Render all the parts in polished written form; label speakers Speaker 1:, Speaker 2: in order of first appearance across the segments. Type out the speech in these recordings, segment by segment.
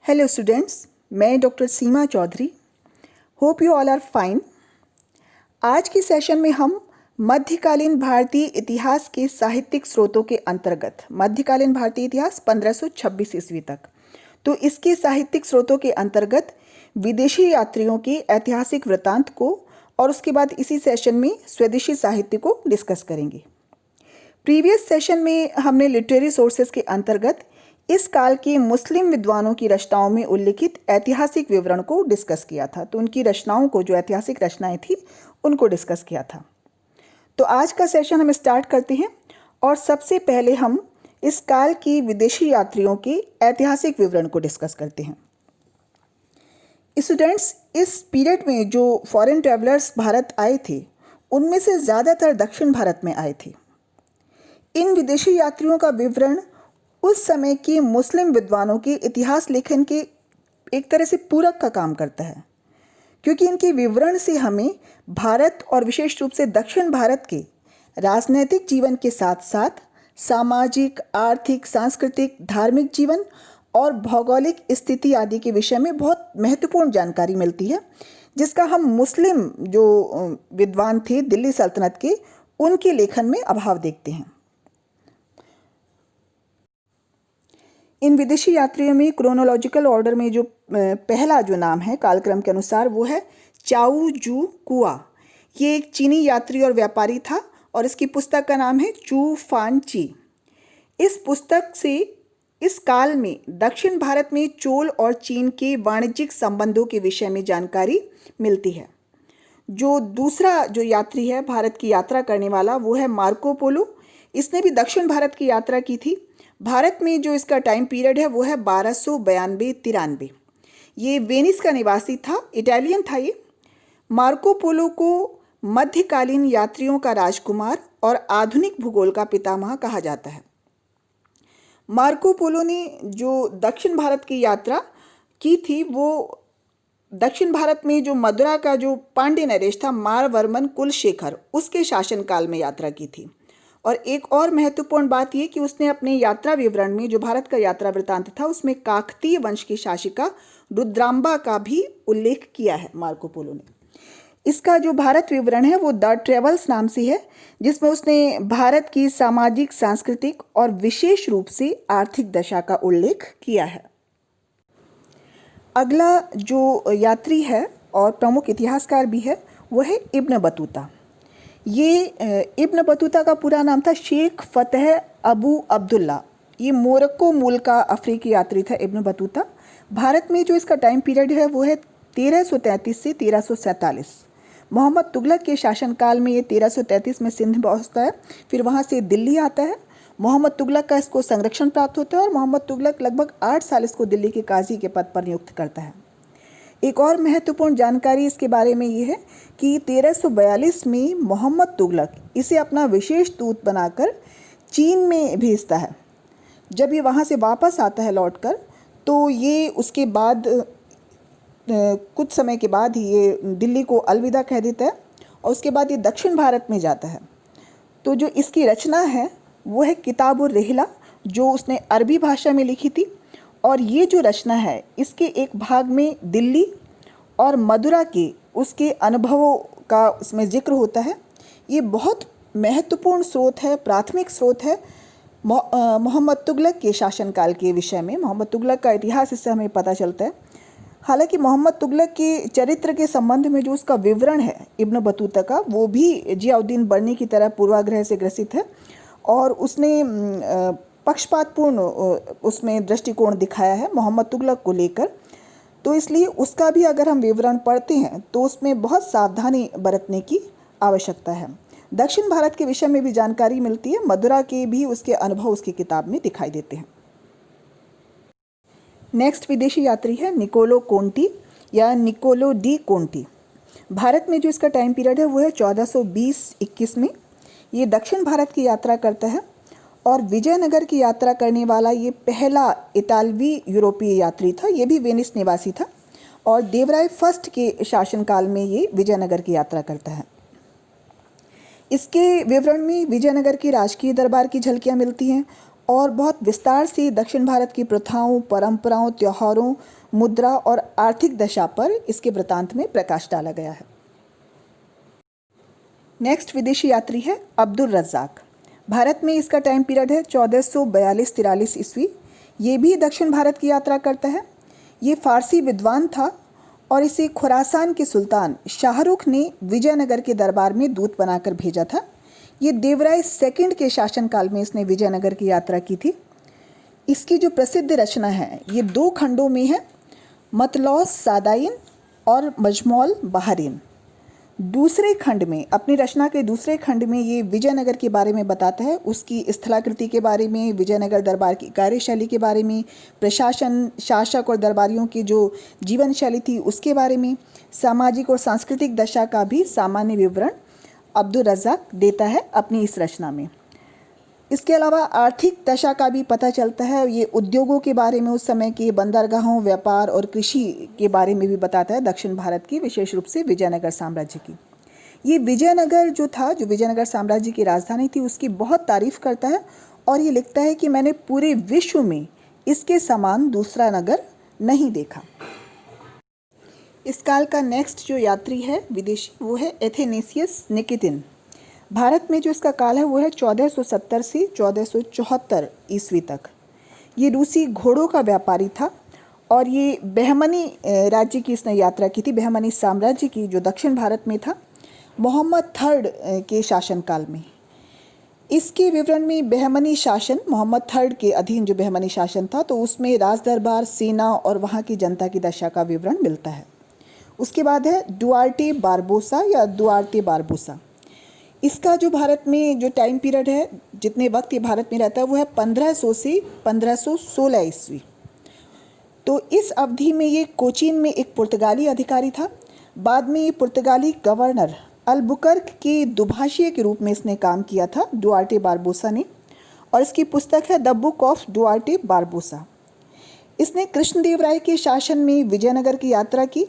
Speaker 1: Hello students, मैं doctor Seema Chaudhary. Hope you all are fine. आज के सेशन में हम मध्यकालीन भारतीय इतिहास के साहित्यिक स्रोतों के अंतर्गत मध्यकालीन भारतीय इतिहास 1526 ईस्वी तक, तो इसके साहित्यिक स्रोतों के अंतर्गत विदेशी यात्रियों के ऐतिहासिक वृत्तांत को और उसके बाद इसी सेशन में स्वदेशी साहित्य को डिस्कस करेंगे। प्रीवियस सेशन में हमने लिटरेरी सोर्सेज के अंतर्गत इस काल के मुस्लिम विद्वानों की रचनाओं में उल्लिखित ऐतिहासिक विवरण को डिस्कस किया था। तो उनकी रचनाओं को, जो ऐतिहासिक रचनाएं थी, उनको डिस्कस किया था। तो आज का सेशन हम स्टार्ट करते हैं और सबसे पहले हम इस काल की विदेशी यात्रियों के ऐतिहासिक विवरण को डिस्कस करते हैं। स्टूडेंट्स, इस पीरियड में जो फॉरेन ट्रैवलर्स भारत आए थे, उनमें से ज़्यादातर दक्षिण भारत में आए थे। इन विदेशी यात्रियों का विवरण उस समय के मुस्लिम विद्वानों के इतिहास लेखन के एक तरह से पूरक का काम करता है, क्योंकि इनके विवरण से हमें भारत और विशेष रूप से दक्षिण भारत के राजनैतिक जीवन के साथ साथ सामाजिक, आर्थिक, सांस्कृतिक, धार्मिक जीवन और भौगोलिक स्थिति आदि के विषय में बहुत महत्वपूर्ण जानकारी मिलती है, जिसका हम मुस्लिम जो विद्वान थे दिल्ली सल्तनत के, उनके लेखन में अभाव देखते हैं। इन विदेशी यात्रियों में क्रोनोलॉजिकल ऑर्डर में जो पहला जो नाम है कालक्रम के अनुसार, वो है चाऊ जू कुआ। ये एक चीनी यात्री और व्यापारी था और इसकी पुस्तक का नाम है चू फान ची। इस पुस्तक से इस काल में दक्षिण भारत में चोल और चीन के वाणिज्यिक संबंधों के विषय में जानकारी मिलती है। जो दूसरा जो यात्री है भारत की यात्रा करने वाला, वो है मार्को पोलो। इसने भी दक्षिण भारत की यात्रा की थी। भारत में जो इसका टाइम पीरियड है वो है 1292-93। ये वेनिस का निवासी था, इटालियन था ये। मार्को पोलो को मध्यकालीन यात्रियों का राजकुमार और आधुनिक भूगोल का पितामह कहा जाता है। मार्को पोलो ने जो दक्षिण भारत की यात्रा की थी, वो दक्षिण भारत में जो मदुरा का जो पांड्य नरेश था मारवर्मन कुलशेखर, उसके शासनकाल में यात्रा की थी। और एक और महत्वपूर्ण बात यह कि उसने अपने यात्रा विवरण में, जो भारत का यात्रा वृत्तांत था, उसमें काकतीय वंश की शासिका रुद्रांबा का भी उल्लेख किया है मार्को पोलो ने। इसका जो भारत विवरण है वो द ट्रेवल्स नाम से है, जिसमें उसने भारत की सामाजिक, सांस्कृतिक और विशेष रूप से आर्थिक दशा का उल्लेख किया है। अगला जो यात्री है और प्रमुख इतिहासकार भी है, वो है इब्न बतूता। ये इब्न बतूता का पूरा नाम था शेख फतेह अबू अब्दुल्ला। ये मोरक्को मूल का अफ्रीकी यात्री था इब्न बतूता। भारत में जो इसका टाइम पीरियड है वो है 1333 से 1347। मोहम्मद तुगलक के शासनकाल में ये 1333 में सिंध पहुंचता है, फिर वहाँ से दिल्ली आता है। मोहम्मद तुगलक का इसको संरक्षण प्राप्त होता है और मोहम्मद तुगलक लगभग 8 साल इसको दिल्ली के काजी के पद पर नियुक्त करता है। एक और महत्वपूर्ण जानकारी इसके बारे में ये है कि 1342 में मोहम्मद तुगलक इसे अपना विशेष दूत बनाकर चीन में भेजता है। जब ये वहाँ से वापस आता है लौटकर, तो ये उसके बाद कुछ समय के बाद ही ये दिल्ली को अलविदा कह देता है और उसके बाद ये दक्षिण भारत में जाता है। तो जो इसकी रचना है वो है किताबुर रिहला, जो उसने अरबी भाषा में लिखी थी। और ये जो रचना है, इसके एक भाग में दिल्ली और मदुरा के उसके अनुभवों का उसमें जिक्र होता है। ये बहुत महत्वपूर्ण स्रोत है, प्राथमिक स्रोत है मोहम्मद तुगलक के शासनकाल के विषय में। मोहम्मद तुगलक का इतिहास इससे हमें पता चलता है। हालांकि मोहम्मद तुगलक के चरित्र के संबंध में जो उसका विवरण है इब्न बतूता का, वो भी जियाउद्दीन बर्नी की तरह पूर्वाग्रह से ग्रसित है और उसने पक्षपातपूर्ण उसमें दृष्टिकोण दिखाया है मोहम्मद तुगलक को लेकर। तो इसलिए उसका भी अगर हम विवरण पढ़ते हैं तो उसमें बहुत सावधानी बरतने की आवश्यकता है। दक्षिण भारत के विषय में भी जानकारी मिलती है, मदुरा के भी उसके अनुभव उसकी किताब में दिखाई देते हैं। नेक्स्ट विदेशी यात्री है निकोलो कोंटी या निकोलो डी कोंटी। भारत में जो इसका टाइम पीरियड है वो है 1420-21 में। ये दक्षिण भारत की यात्रा करता है और विजयनगर की यात्रा करने वाला ये पहला इतालवी यूरोपीय यात्री था। ये भी वेनिस निवासी था और देवराय फर्स्ट के शासनकाल में ये विजयनगर की यात्रा करता है। इसके विवरण में विजयनगर की राजकीय दरबार की झलकियाँ मिलती हैं और बहुत विस्तार से दक्षिण भारत की प्रथाओं, परंपराओं, त्योहारों, मुद्रा और आर्थिक दशा पर इसके वृत्तांत में प्रकाश डाला गया है। नेक्स्ट विदेशी यात्री है अब्दुल रज़्ज़ाक। भारत में इसका टाइम पीरियड है 1442-43 ईस्वी। ये भी दक्षिण भारत की यात्रा करता है। ये फारसी विद्वान था और इसे खुरासान के सुल्तान शाहरुख ने विजयनगर के दरबार में दूत बनाकर भेजा था। ये देवराय सेकंड के शासनकाल में इसने विजयनगर की यात्रा की थी। इसकी जो प्रसिद्ध रचना है ये 2 खंडों में है, मतलौस सादाइन और मजमौल बहारीन। दूसरे खंड में, अपनी रचना के दूसरे खंड में ये विजयनगर के बारे में बताता है, उसकी स्थलाकृति के बारे में, विजयनगर दरबार की कार्यशैली के बारे में, प्रशासन, शासक और दरबारियों की जो जीवन शैली थी उसके बारे में, सामाजिक और सांस्कृतिक दशा का भी सामान्य विवरण अब्दुल रज़्ज़ाक देता है अपनी इस रचना में। इसके अलावा आर्थिक दशा का भी पता चलता है। ये उद्योगों के बारे में, उस समय के बंदरगाहों, व्यापार और कृषि के बारे में भी बताता है, दक्षिण भारत की, विशेष रूप से विजयनगर साम्राज्य की। ये विजयनगर जो था, जो विजयनगर साम्राज्य की राजधानी थी, उसकी बहुत तारीफ करता है और ये लिखता है कि मैंने पूरे विश्व में इसके समान दूसरा नगर नहीं देखा। इस काल का नेक्स्ट जो यात्री है विदेशी, वो है एथेनेसियस निकितिन। भारत में जो इसका काल है वो है 1470 से 1474 ईस्वी तक। ये रूसी घोड़ों का व्यापारी था और ये बहमनी राज्य की इसने यात्रा की थी, बहमनी साम्राज्य की, जो दक्षिण भारत में था, मोहम्मद थर्ड के शासनकाल में। इसके विवरण में बहमनी शासन, मोहम्मद थर्ड के अधीन जो बहमनी शासन था, तो उसमें राजदरबार, सेना और वहाँ की जनता की दशा का विवरण मिलता है। उसके बाद है डुआर्टे बारबोसा या दुआर्टे बारबोसा। इसका जो भारत में जो टाइम पीरियड है, जितने वक्त ये भारत में रहता है, वो है 1500 से 1516 ईस्वी। तो इस अवधि में ये कोचीन में एक पुर्तगाली अधिकारी था। बाद में ये पुर्तगाली गवर्नर अल्बुकर्क के दुभाषीय के रूप में इसने काम किया था, डुआर्टे बारबोसा ने, और इसकी पुस्तक है the book of Duarte Barbosa. इसने कृष्णदेवराय के शासन में विजयनगर की यात्रा की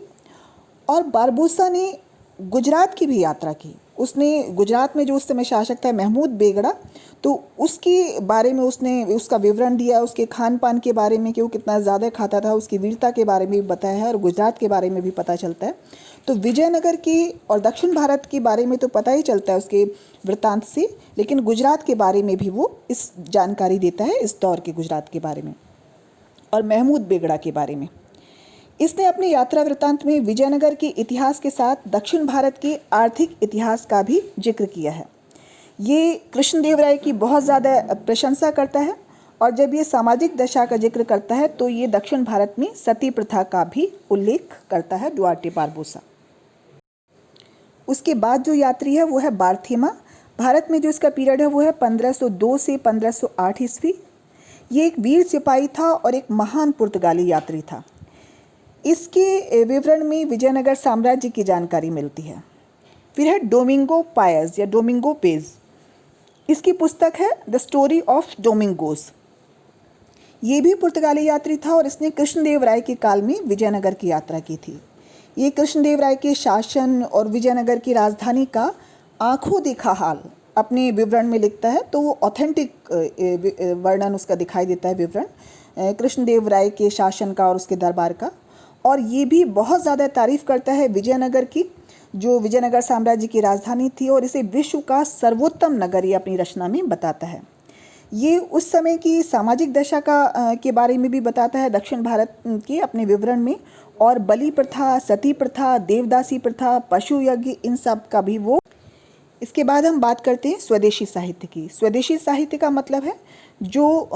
Speaker 1: और बारबोसा ने गुजरात की भी यात्रा की। उसने गुजरात में जो उस समय शासक था महमूद बेगड़ा, तो उसके बारे में उसने उसका विवरण दिया, उसके खान पान के बारे में कि वो कितना ज़्यादा खाता था, उसकी वीरता के बारे में भी बताया है और गुजरात के बारे में भी पता चलता है। तो विजयनगर की और दक्षिण भारत के बारे में तो पता ही चलता है उसके वृत्तांत से, लेकिन गुजरात के बारे में भी वो इस जानकारी देता है, इस दौर के गुजरात के बारे में और महमूद बेगड़ा के बारे में। इसने अपनी यात्रा वृत्तांत में विजयनगर के इतिहास के साथ दक्षिण भारत के आर्थिक इतिहास का भी जिक्र किया है। ये कृष्णदेवराय की बहुत ज़्यादा प्रशंसा करता है और जब ये सामाजिक दशा का जिक्र करता है तो ये दक्षिण भारत में सती प्रथा का भी उल्लेख करता है, डुआर्टे बारबोसा। उसके बाद जो यात्री है वो है बार्थेमा। भारत में जो इसका पीरियड है वो है 1502 से 1508 ईस्वी। ये एक वीर सिपाही था और एक महान पुर्तगाली यात्री था। इसके विवरण में विजयनगर साम्राज्य की जानकारी मिलती है। फिर है डोमिंगो पायस या डोमिंगो पेज। इसकी पुस्तक है द स्टोरी ऑफ डोमिंगोस। ये भी पुर्तगाली यात्री था और इसने कृष्णदेवराय के काल में विजयनगर की यात्रा की थी। ये कृष्णदेवराय के शासन और विजयनगर की राजधानी का आंखों देखा हाल अपने विवरण में लिखता है, तो वो ऑथेंटिक वर्णन उसका दिखाई देता है, विवरण कृष्णदेवराय के शासन का और उसके दरबार का। और ये भी बहुत ज़्यादा तारीफ़ करता है विजयनगर की, जो विजयनगर साम्राज्य की राजधानी थी, और इसे विश्व का सर्वोत्तम नगर ये अपनी रचना में बताता है। ये उस समय की सामाजिक दशा के बारे में भी बताता है दक्षिण भारत के अपने विवरण में, और बलि प्रथा, सती प्रथा, देवदासी प्रथा, पशु यज्ञ, इन सब का भी वो। इसके बाद हम बात करते हैं स्वदेशी साहित्य की। स्वदेशी साहित्य का मतलब है जो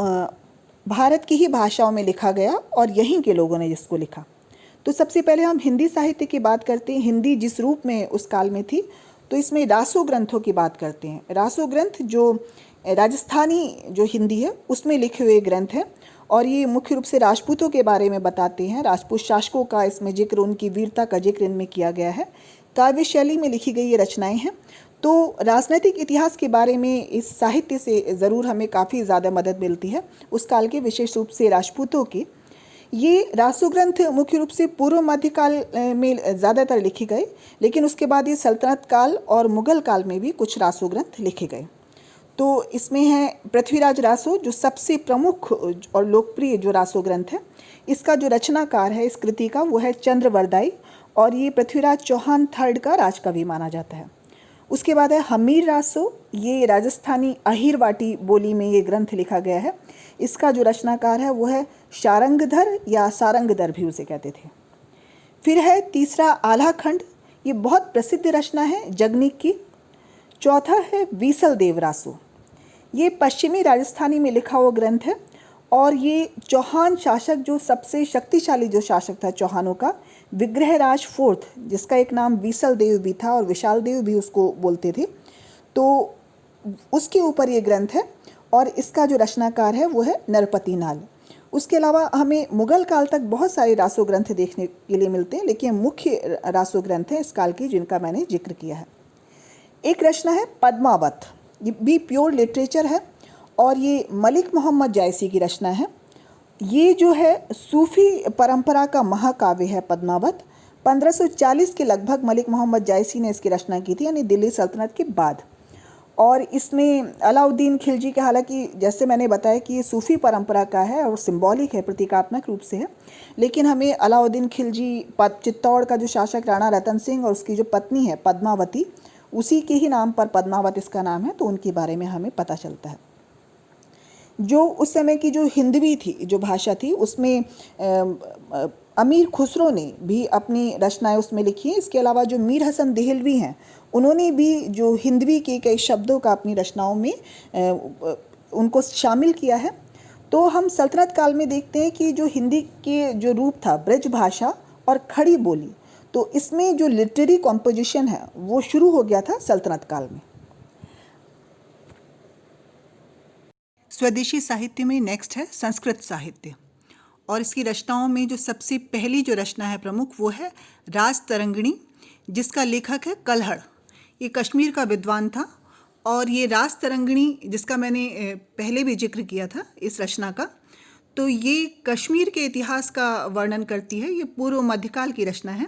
Speaker 1: भारत की ही भाषाओं में लिखा गया और यहीं के लोगों ने जिसको लिखा। तो सबसे पहले हम हिंदी साहित्य की बात करते हैं। हिंदी जिस रूप में उस काल में थी, तो इसमें रासो ग्रंथों की बात करते हैं। रासो ग्रंथ जो राजस्थानी जो हिंदी है उसमें लिखे हुए ग्रंथ हैं और ये मुख्य रूप से राजपूतों के बारे में बताते हैं। राजपूत शासकों का इसमें जिक्र, उनकी वीरता का जिक्र इनमें किया गया है। काव्य शैली में लिखी गई ये रचनाएं हैं। तो राजनैतिक इतिहास के बारे में इस साहित्य से ज़रूर हमें काफ़ी ज़्यादा मदद मिलती है, उस काल के, विशेष रूप से राजपूतों की। ये रासो ग्रंथ मुख्य रूप से पूर्व मध्यकाल में ज़्यादातर लिखे गए, लेकिन उसके बाद ये सल्तनत काल और मुग़ल काल में भी कुछ रासो ग्रंथ लिखे गए। तो इसमें है पृथ्वीराज रासो, जो सबसे प्रमुख और लोकप्रिय जो रासो ग्रंथ है। इसका जो रचनाकार है इस कृति का वो है चंद्रवरदाई, और ये पृथ्वीराज चौहान थर्ड का राजकवि माना जाता है। उसके बाद है हमीर रासो, ये राजस्थानी अहिरवाटी बोली में ये ग्रंथ लिखा गया है। इसका जो रचनाकार है वो है शारंगधर या सारंगधर भी उसे कहते थे। फिर है तीसरा आल्हाखंड, ये बहुत प्रसिद्ध रचना है जगनिक की। चौथा है वीसल देव रासो, ये पश्चिमी राजस्थानी में लिखा हुआ ग्रंथ है, और ये चौहान शासक, जो सबसे शक्तिशाली जो शासक था चौहानों का, विग्रहराज फोर्थ, जिसका एक नाम वीसल देव भी था और विशाल देव भी उसको बोलते थे, तो उसके ऊपर ये ग्रंथ है, और इसका जो रचनाकार है वो है नरपति नाल। उसके अलावा हमें मुगल काल तक बहुत सारे रासो ग्रंथ देखने के लिए मिलते हैं, लेकिन मुख्य रासो ग्रंथ हैं इस काल की जिनका मैंने जिक्र किया है। एक रचना है पद्मावत, ये भी प्योर लिटरेचर है, और ये मलिक मोहम्मद जायसी की रचना है। ये जो है सूफ़ी परंपरा का महाकाव्य है पद्मावत। 1540 के लगभग मलिक मोहम्मद जायसी ने इसकी रचना की थी, यानी दिल्ली सल्तनत के बाद। और इसमें अलाउद्दीन खिलजी के, हालांकि जैसे मैंने बताया कि ये सूफ़ी परंपरा का है और सिंबॉलिक है, प्रतीकात्मक रूप से है, लेकिन हमें अलाउद्दीन खिलजी, चित्तौड़ का जो शासक राणा रतन सिंह और उसकी जो पत्नी है पद्मावती, उसी के ही नाम पर पद्मावत इसका नाम है, तो उनके बारे में हमें पता चलता है। जो उस समय की जो हिंदवी थी, जो भाषा थी, उसमें अमीर खुसरो ने भी अपनी रचनाएं उसमें लिखी हैं। इसके अलावा जो मीर हसन देहलवी हैं, उन्होंने भी जो हिंदवी के कई शब्दों का अपनी रचनाओं में उनको शामिल किया है। तो हम सल्तनत काल में देखते हैं कि जो हिंदी के जो रूप था ब्रज भाषा और खड़ी बोली, तो इसमें जो लिटरेरी कॉम्पोजिशन है वो शुरू हो गया था सल्तनत काल में। स्वदेशी साहित्य में नेक्स्ट है संस्कृत साहित्य, और इसकी रचनाओं में जो सबसे पहली जो रचना है प्रमुख वो है राज तरंगिणी, जिसका लेखक है कल्हड़। ये कश्मीर का विद्वान था, और ये राज तरंगिणी जिसका मैंने पहले भी जिक्र किया था इस रचना का, तो ये कश्मीर के इतिहास का वर्णन करती है। ये पूर्व मध्यकाल की रचना है,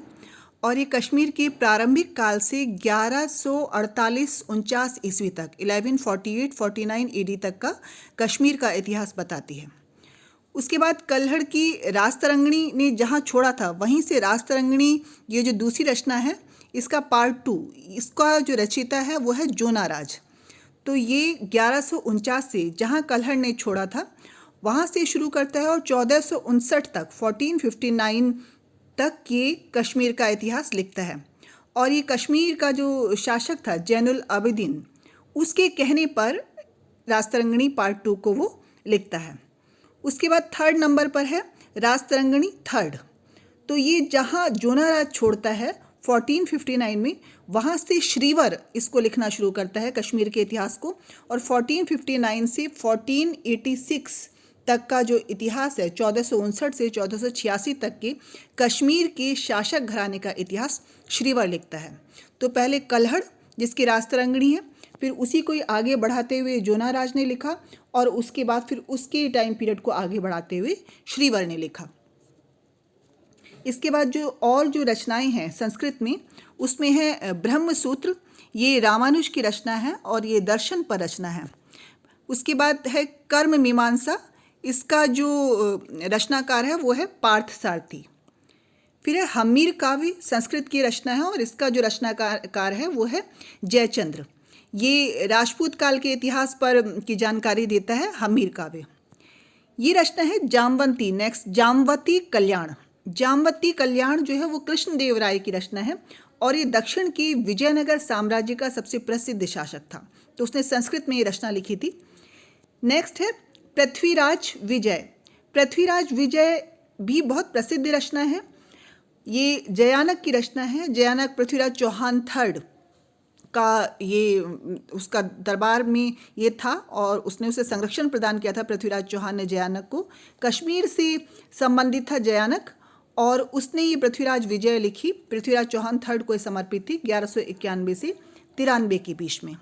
Speaker 1: और ये कश्मीर के प्रारंभिक काल से 1148-49 ईस्वी तक 1148-49 AD तक का कश्मीर का इतिहास बताती है। उसके बाद कल्हड़ की राज तरंगिणी ने जहाँ छोड़ा था वहीं से राज तरंगिणी, ये जो दूसरी रचना है, इसका पार्ट 2, इसका जो रचयिता है वो है जोनाराज। तो ये 1149 से जहाँ कल्हड़ ने छोड़ा था वहाँ से शुरू करता है, और 1459 तक 1459 तक ये कश्मीर का इतिहास लिखता है। और ये कश्मीर का जो शासक था जैनुल आबिदीन, उसके कहने पर राज तरंगिणी पार्ट 2 को वो लिखता है। उसके बाद थर्ड नंबर पर है राज तरंगिणी थर्ड। तो ये जहाँ जोनाराज छोड़ता है 1459 में, वहाँ से श्रीवर इसको लिखना शुरू करता है कश्मीर के इतिहास को, और 1459 से 1486 तक का जो इतिहास है, 1459 से 1486 तक के कश्मीर के शासक घराने का इतिहास श्रीवर लिखता है। तो पहले कल्हड़ जिसकी राज तरंगिणी है, फिर उसी को आगे बढ़ाते हुए जोनाराज ने लिखा, और उसके बाद फिर उसके टाइम पीरियड को आगे बढ़ाते हुए श्रीवर ने लिखा। इसके बाद जो रचनाएं हैं संस्कृत में, उसमें है ब्रह्मसूत्र, ये रामानुज की रचना है और ये दर्शन पर रचना है। उसके बाद है कर्म मीमांसा, इसका जो रचनाकार है वो है पार्थ सारथी। फिर है हमीर काव्य, संस्कृत की रचना है और इसका जो रचनाकार है वो है जयचंद्र। ये राजपूत काल के इतिहास पर की जानकारी देता है हमीर काव्य। ये रचना है जामवंती, नेक्स्ट जामवती कल्याण। जामवती कल्याण जो है वो कृष्णदेव राय की रचना है, और ये दक्षिण के विजयनगर साम्राज्य का सबसे प्रसिद्ध शासक था, तो उसने संस्कृत में ये रचना लिखी थी। नेक्स्ट है पृथ्वीराज विजय। पृथ्वीराज विजय भी बहुत प्रसिद्ध रचना है। ये जयानक की रचना है। जयानक पृथ्वीराज चौहान थर्ड का ये उसका दरबार में ये था, और उसने उसे संरक्षण प्रदान किया था। पृथ्वीराज चौहान ने जयानक को, कश्मीर से संबंधित था जयानक, और उसने ये पृथ्वीराज विजय लिखी। पृथ्वीराज चौहान थर्ड को समर्पित थी 1191 से 93 के बीच में।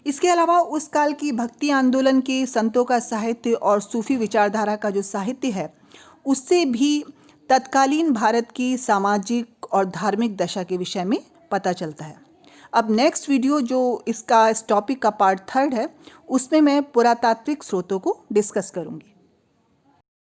Speaker 1: इसके अलावा उस काल की भक्ति आंदोलन के संतों का साहित्य और सूफी विचारधारा का जो साहित्य है, उससे भी तत्कालीन भारत की सामाजिक और धार्मिक दशा के विषय में पता चलता है। अब नेक्स्ट वीडियो जो इस टॉपिक का पार्ट 3 है, उसमें मैं पुरातात्विक स्रोतों को डिस्कस करूँगी।